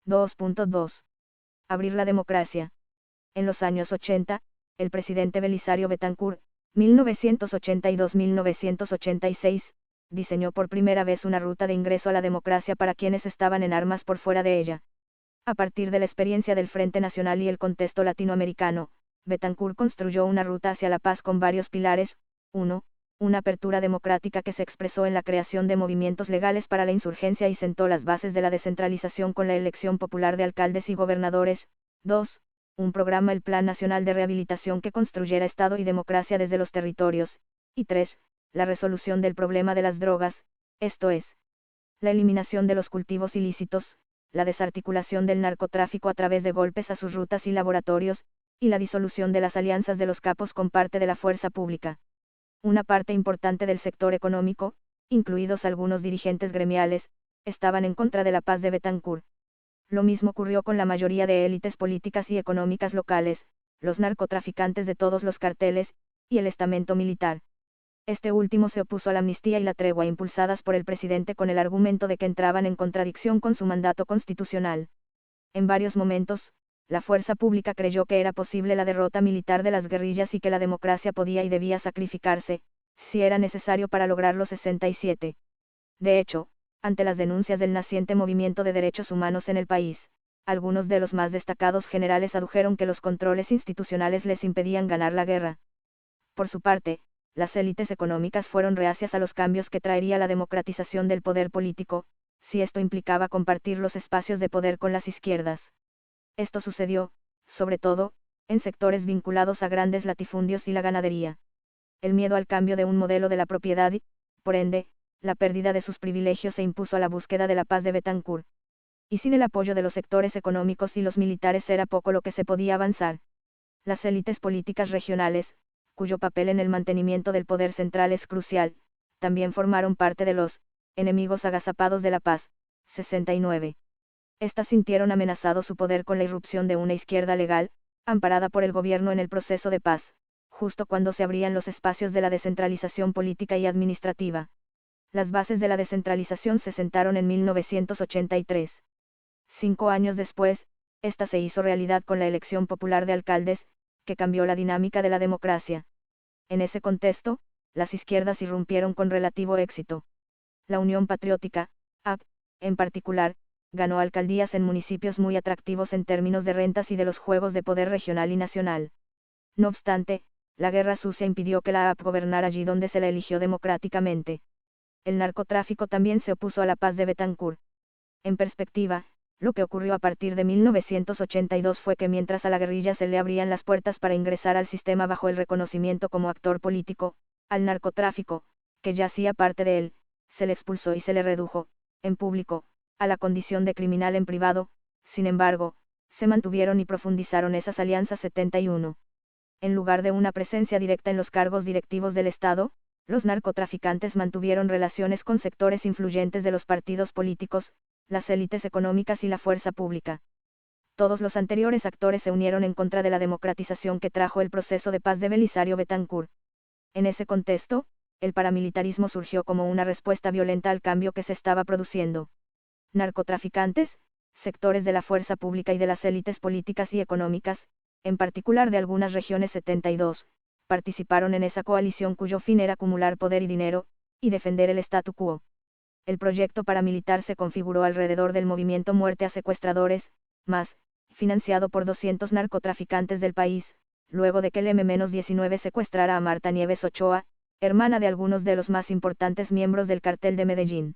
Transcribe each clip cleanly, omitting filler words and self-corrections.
2.2. Abrir la democracia. En los años 80, el presidente Belisario Betancur, 1982-1986, diseñó por primera vez una ruta de ingreso a la democracia para quienes estaban en armas por fuera de ella. A partir de la experiencia del Frente Nacional y el contexto latinoamericano, Betancur construyó una ruta hacia la paz con varios pilares. 1. Una apertura democrática que se expresó en la creación de movimientos legales para la insurgencia y sentó las bases de la descentralización con la elección popular de alcaldes y gobernadores. 2. Un programa, el Plan Nacional de Rehabilitación, que construyera Estado y democracia desde los territorios. Y 3. La resolución del problema de las drogas, esto es, la eliminación de los cultivos ilícitos, la desarticulación del narcotráfico a través de golpes a sus rutas y laboratorios, y la disolución de las alianzas de los capos con parte de la fuerza pública. Una parte importante del sector económico, incluidos algunos dirigentes gremiales, estaban en contra de la paz de Betancur. Lo mismo ocurrió con la mayoría de élites políticas y económicas locales, los narcotraficantes de todos los carteles, y el estamento militar. Este último se opuso a la amnistía y la tregua impulsadas por el presidente con el argumento de que entraban en contradicción con su mandato constitucional. En varios momentos, la fuerza pública creyó que era posible la derrota militar de las guerrillas y que la democracia podía y debía sacrificarse, si era necesario para lograr los 67. De hecho, ante las denuncias del naciente movimiento de derechos humanos en el país, algunos de los más destacados generales adujeron que los controles institucionales les impedían ganar la guerra. Por su parte, las élites económicas fueron reacias a los cambios que traería la democratización del poder político, si esto implicaba compartir los espacios de poder con las izquierdas. Esto sucedió, sobre todo, en sectores vinculados a grandes latifundios y la ganadería. El miedo al cambio de un modelo de la propiedad y, por ende, la pérdida de sus privilegios se impuso a la búsqueda de la paz de Betancur. Y sin el apoyo de los sectores económicos y los militares era poco lo que se podía avanzar. Las élites políticas regionales, cuyo papel en el mantenimiento del poder central es crucial, también formaron parte de los enemigos agazapados de la paz. 69. Estas sintieron amenazado su poder con la irrupción de una izquierda legal, amparada por el gobierno en el proceso de paz, justo cuando se abrían los espacios de la descentralización política y administrativa. Las bases de la descentralización se sentaron en 1983. 5 años después, esta se hizo realidad con la elección popular de alcaldes, que cambió la dinámica de la democracia. En ese contexto, las izquierdas irrumpieron con relativo éxito. La Unión Patriótica, AP, en particular, ganó alcaldías en municipios muy atractivos en términos de rentas y de los juegos de poder regional y nacional. No obstante, la guerra sucia impidió que la AP gobernara allí donde se la eligió democráticamente. El narcotráfico también se opuso a la paz de Betancur. En perspectiva, lo que ocurrió a partir de 1982 fue que mientras a la guerrilla se le abrían las puertas para ingresar al sistema bajo el reconocimiento como actor político, al narcotráfico, que ya hacía parte de él, se le expulsó y se le redujo, en público, a la condición de criminal en privado. Sin embargo, se mantuvieron y profundizaron esas alianzas. 71. En lugar de una presencia directa en los cargos directivos del Estado, los narcotraficantes mantuvieron relaciones con sectores influyentes de los partidos políticos, las élites económicas y la fuerza pública. Todos los anteriores actores se unieron en contra de la democratización que trajo el proceso de paz de Belisario Betancur. En ese contexto, el paramilitarismo surgió como una respuesta violenta al cambio que se estaba produciendo. Narcotraficantes, sectores de la fuerza pública y de las élites políticas y económicas, en particular de algunas regiones. 72, participaron en esa coalición cuyo fin era acumular poder y dinero, y defender el statu quo. El proyecto paramilitar se configuró alrededor del movimiento Muerte a Secuestradores, más, financiado por 200 narcotraficantes del país, luego de que el M-19 secuestrara a Marta Nieves Ochoa, hermana de algunos de los más importantes miembros del cartel de Medellín.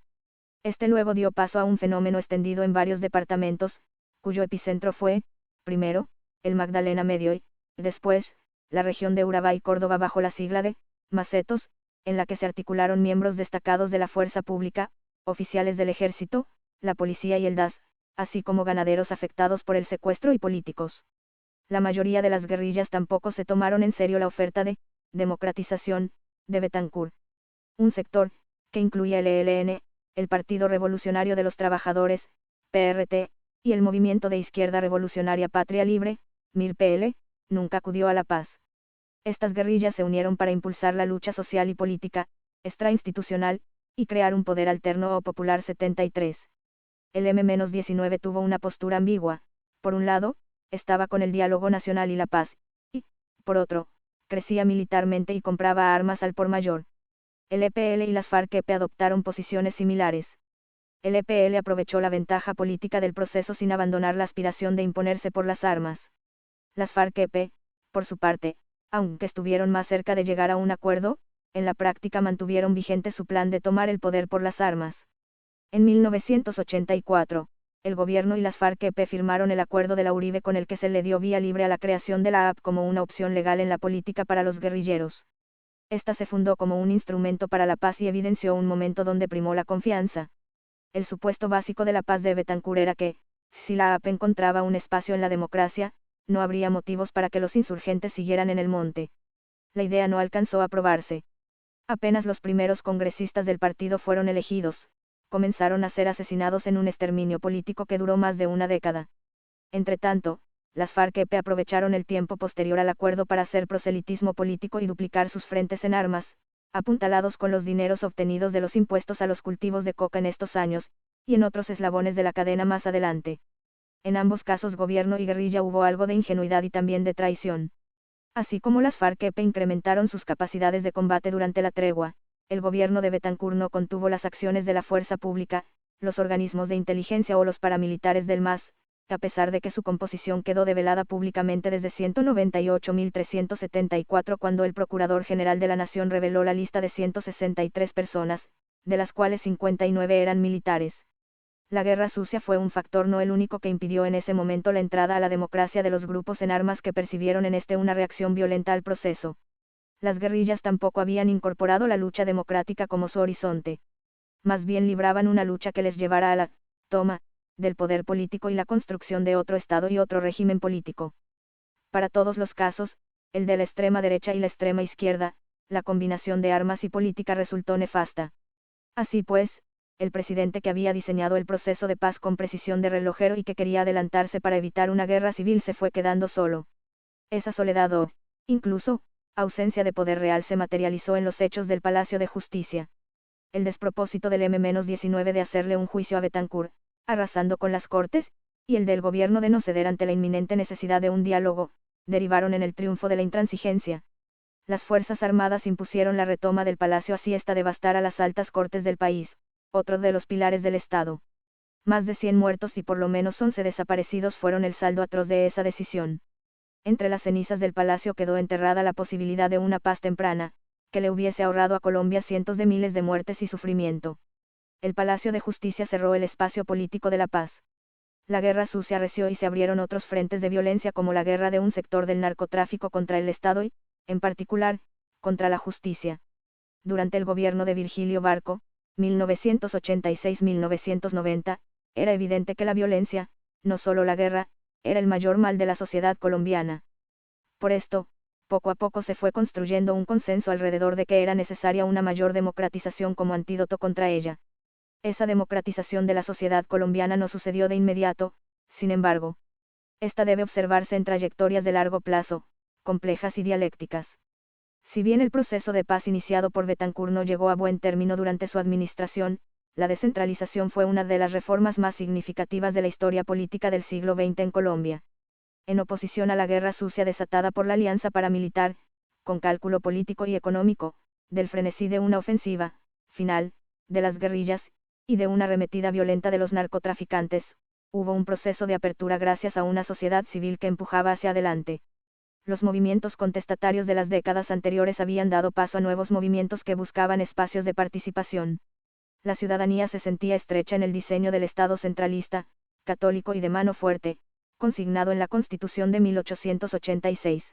Este luego dio paso a un fenómeno extendido en varios departamentos, cuyo epicentro fue, primero, el Magdalena Medio y, después, la región de Urabá y Córdoba bajo la sigla de Macetos, en la que se articularon miembros destacados de la fuerza pública, oficiales del ejército, la policía y el DAS, así como ganaderos afectados por el secuestro y políticos. La mayoría de las guerrillas tampoco se tomaron en serio la oferta de democratización de Betancur. Un sector, que incluía el ELN, el Partido Revolucionario de los Trabajadores, PRT, y el Movimiento de Izquierda Revolucionaria Patria Libre, MIR-PL, nunca acudió a la paz. Estas guerrillas se unieron para impulsar la lucha social y política, extrainstitucional, y crear un poder alterno o popular. 73. El M-19 tuvo una postura ambigua. Por un lado, estaba con el diálogo nacional y la paz, y, por otro, crecía militarmente y compraba armas al por mayor. El EPL y las FARC-EP adoptaron posiciones similares. El EPL aprovechó la ventaja política del proceso sin abandonar la aspiración de imponerse por las armas. Las FARC-EP, por su parte, aunque estuvieron más cerca de llegar a un acuerdo, en la práctica mantuvieron vigente su plan de tomar el poder por las armas. En 1984, el gobierno y las FARC-EP firmaron el acuerdo de la Uribe con el que se le dio vía libre a la creación de la AP como una opción legal en la política para los guerrilleros. Esta se fundó como un instrumento para la paz y evidenció un momento donde primó la confianza. El supuesto básico de la paz de Betancur era que, si la AP encontraba un espacio en la democracia, no habría motivos para que los insurgentes siguieran en el monte. La idea no alcanzó a aprobarse. Apenas los primeros congresistas del partido fueron elegidos, comenzaron a ser asesinados en un exterminio político que duró más de una década. Entretanto, las FARC-EP aprovecharon el tiempo posterior al acuerdo para hacer proselitismo político y duplicar sus frentes en armas, apuntalados con los dineros obtenidos de los impuestos a los cultivos de coca en estos años, y en otros eslabones de la cadena más adelante. En ambos casos gobierno y guerrilla hubo algo de ingenuidad y también de traición. Así como las FARC-EP incrementaron sus capacidades de combate durante la tregua, el gobierno de Betancur no contuvo las acciones de la fuerza pública, los organismos de inteligencia o los paramilitares del MAS, a pesar de que su composición quedó develada públicamente desde 198.374 cuando el Procurador General de la Nación reveló la lista de 163 personas, de las cuales 59 eran militares. La guerra sucia fue un factor no el único que impidió en ese momento la entrada a la democracia de los grupos en armas que percibieron en este una reacción violenta al proceso. Las guerrillas tampoco habían incorporado la lucha democrática como su horizonte. Más bien libraban una lucha que les llevara a la toma del poder político y la construcción de otro Estado y otro régimen político. Para todos los casos, el de la extrema derecha y la extrema izquierda, la combinación de armas y política resultó nefasta. Así pues, el presidente que había diseñado el proceso de paz con precisión de relojero y que quería adelantarse para evitar una guerra civil se fue quedando solo. Esa soledad o, incluso, ausencia de poder real se materializó en los hechos del Palacio de Justicia. El despropósito del M-19 de hacerle un juicio a Betancur, arrasando con las Cortes, y el del gobierno de no ceder ante la inminente necesidad de un diálogo, derivaron en el triunfo de la intransigencia. Las Fuerzas Armadas impusieron la retoma del Palacio así hasta devastar a las altas Cortes del país, otro de los pilares del Estado. Más de 100 muertos y por lo menos 11 desaparecidos fueron el saldo atroz de esa decisión. Entre las cenizas del palacio quedó enterrada la posibilidad de una paz temprana, que le hubiese ahorrado a Colombia cientos de miles de muertes y sufrimiento. El Palacio de Justicia cerró el espacio político de la paz. La guerra sucia arreció y se abrieron otros frentes de violencia como la guerra de un sector del narcotráfico contra el Estado y, en particular, contra la justicia. Durante el gobierno de Virgilio Barco, 1986-1990, era evidente que la violencia, no solo la guerra, era el mayor mal de la sociedad colombiana. Por esto, poco a poco se fue construyendo un consenso alrededor de que era necesaria una mayor democratización como antídoto contra ella. Esa democratización de la sociedad colombiana no sucedió de inmediato, sin embargo. Esta debe observarse en trayectorias de largo plazo, complejas y dialécticas. Si bien el proceso de paz iniciado por Betancur no llegó a buen término durante su administración, la descentralización fue una de las reformas más significativas de la historia política del siglo XX en Colombia. En oposición a la guerra sucia desatada por la alianza paramilitar, con cálculo político y económico, del frenesí de una ofensiva, final, de las guerrillas, y de una arremetida violenta de los narcotraficantes, hubo un proceso de apertura gracias a una sociedad civil que empujaba hacia adelante. Los movimientos contestatarios de las décadas anteriores habían dado paso a nuevos movimientos que buscaban espacios de participación. La ciudadanía se sentía estrecha en el diseño del Estado centralista, católico y de mano fuerte, consignado en la Constitución de 1886.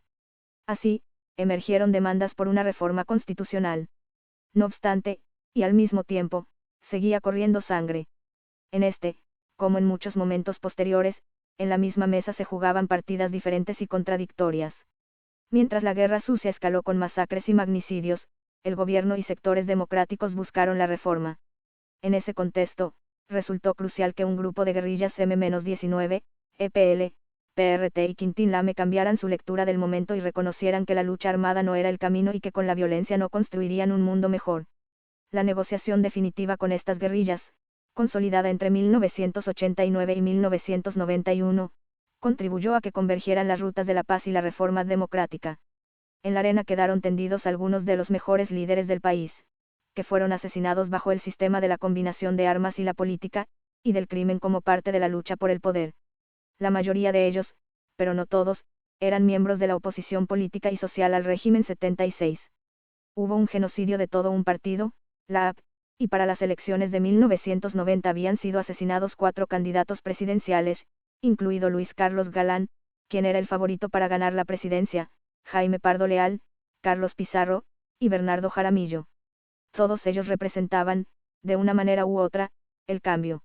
Así, emergieron demandas por una reforma constitucional. No obstante, y al mismo tiempo, seguía corriendo sangre. En este, como en muchos momentos posteriores, en la misma mesa se jugaban partidas diferentes y contradictorias. Mientras la guerra sucia escaló con masacres y magnicidios, el gobierno y sectores democráticos buscaron la reforma. En ese contexto, resultó crucial que un grupo de guerrillas M-19, EPL, PRT y Quintín Lame cambiaran su lectura del momento y reconocieran que la lucha armada no era el camino y que con la violencia no construirían un mundo mejor. La negociación definitiva con estas guerrillas, consolidada entre 1989 y 1991, contribuyó a que convergieran las rutas de la paz y la reforma democrática. En la arena quedaron tendidos algunos de los mejores líderes del país, que fueron asesinados bajo el sistema de la combinación de armas y la política, y del crimen como parte de la lucha por el poder. La mayoría de ellos, pero no todos, eran miembros de la oposición política y social al régimen 76. Hubo un genocidio de todo un partido, la AP, y para las elecciones de 1990 habían sido asesinados 4 candidatos presidenciales, incluido Luis Carlos Galán, quien era el favorito para ganar la presidencia, Jaime Pardo Leal, Carlos Pizarro, y Bernardo Jaramillo. Todos ellos representaban, de una manera u otra, el cambio.